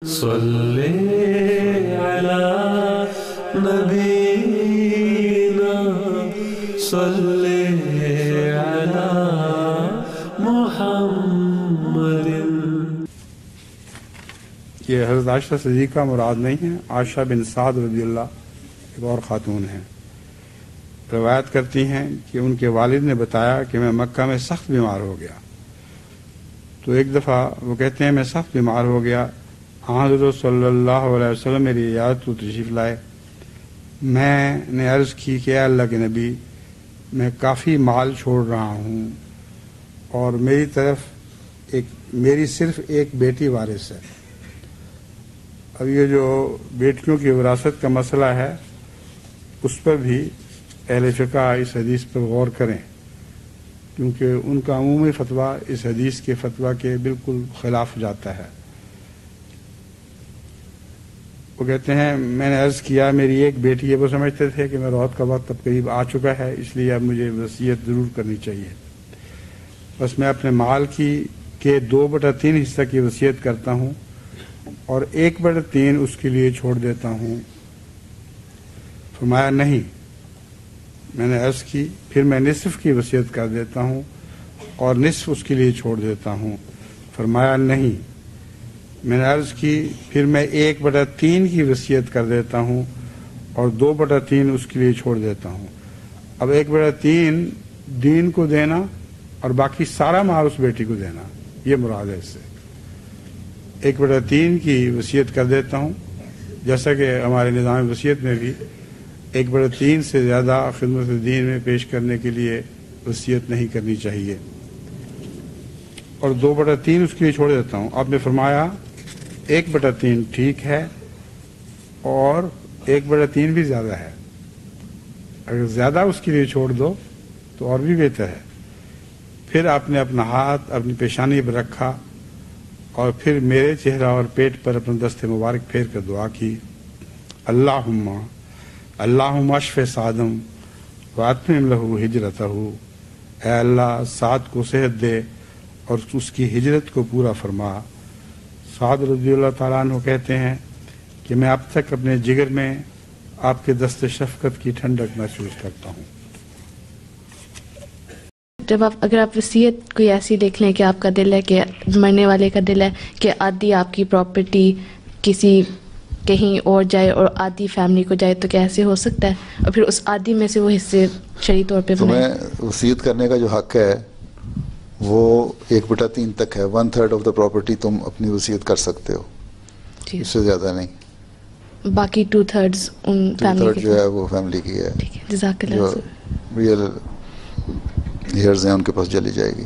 صلی علی نبینا صلی علی محمد. یہ حضرت عائشہ صدیقہ مراد نہیں ہے. عائشہ بن سعد رضی اللہ ایک اور خاتون ہیں. روایت کرتی ہیں کہ ان کے والد نے بتایا کہ میں مکہ میں سخت بیمار ہو گیا. تو ایک دفعہ وہ کہتے ہیں میں سخت بیمار ہو گیا. حضرت صلی اللہ علیہ وسلم میری عیادت کو تشریف لائے. میں نے عرض کی کہ اے اللہ کے نبی، میں کافی مال چھوڑ رہا ہوں اور میری صرف ایک بیٹی وارث ہے. اب یہ جو بیٹیوں کی وراثت کا مسئلہ ہے اس پر بھی اہل فقہ اس حدیث پر غور کریں، کیونکہ ان کا عمومی فتویٰ اس حدیث کے فتویٰ کے بالکل خلاف جاتا ہے. وہ کہتے ہیں میں نے عرض کیا میری ایک بیٹی ہے. وہ سمجھتے تھے کہ میرا موت کا وقت اب قریب آ چکا ہے، اس لیے اب مجھے وصیت ضرور کرنی چاہیے. بس میں اپنے مال کے 2/3 حصہ کی وصیت کرتا ہوں اور 1/3 اس کے لیے چھوڑ دیتا ہوں. فرمایا نہیں. میں نے عرض کی پھر میں نصف کی وصیت کر دیتا ہوں اور نصف اس کے لیے چھوڑ دیتا ہوں. فرمایا نہیں. میں نے عرض کی پھر میں 1/3 کی وصیت کر دیتا ہوں اور 2/3 اس کے لیے چھوڑ دیتا ہوں. اب 1/3 دین کو دینا اور باقی سارا مال اس بیٹی کو دینا، یہ مراد ہے. اس سے 1/3 کی وصیت کر دیتا ہوں، جیسا کہ ہمارے نظام وصیت میں بھی 1/3 سے زیادہ خدمت دین میں پیش کرنے کے لیے وصیت نہیں کرنی چاہیے، اور 2/3 اس کے لیے چھوڑ دیتا ہوں. آپ نے فرمایا 1/3 ٹھیک ہے اور 1/3 بھی زیادہ ہے. اگر زیادہ اس کے لیے چھوڑ دو تو اور بھی بہتر ہے. پھر آپ نے اپنا ہاتھ اپنی پیشانی پر رکھا اور پھر میرے چہرہ اور پیٹ پر اپنا دست مبارک پھیر کر دعا کی. اللہم اشف سعدم واتمم لہ ہجرتہ. اے اللہ سعد کو صحت دے اور اس کی ہجرت کو پورا فرما. سعد رضی اللہ تعالیٰ عنہ کہتے ہیں کہ میں اب تک اپنے جگر میں آپ کے دست شفقت کی ٹھنڈک محسوس کرتا ہوں. جب اگر آپ وصیت کوئی ایسی لکھ لیں کہ آپ کا دل ہے کہ مرنے والے کا دل ہے کہ آدھی آپ کی پراپرٹی کسی کہیں اور جائے اور آدھی فیملی کو جائے، تو کیا ایسے ہو سکتا ہے؟ اور پھر اس آدھی میں سے وہ حصے شرعی طور پہ تمہیں وصیت کرنے کا جو حق ہے وہ 1/3 تک ہے. 1/3 آف دا پراپرٹی تم اپنی وصیت کر سکتے ہو، اس سے زیادہ نہیں. باقی 2/3 ان فیملی کی جو ہے وہ فیملی کی ہے. ٹھیک ہے، جزاک اللہ. جو ریئل ہیئرز ہیں ان کے پاس چلی جائے گی.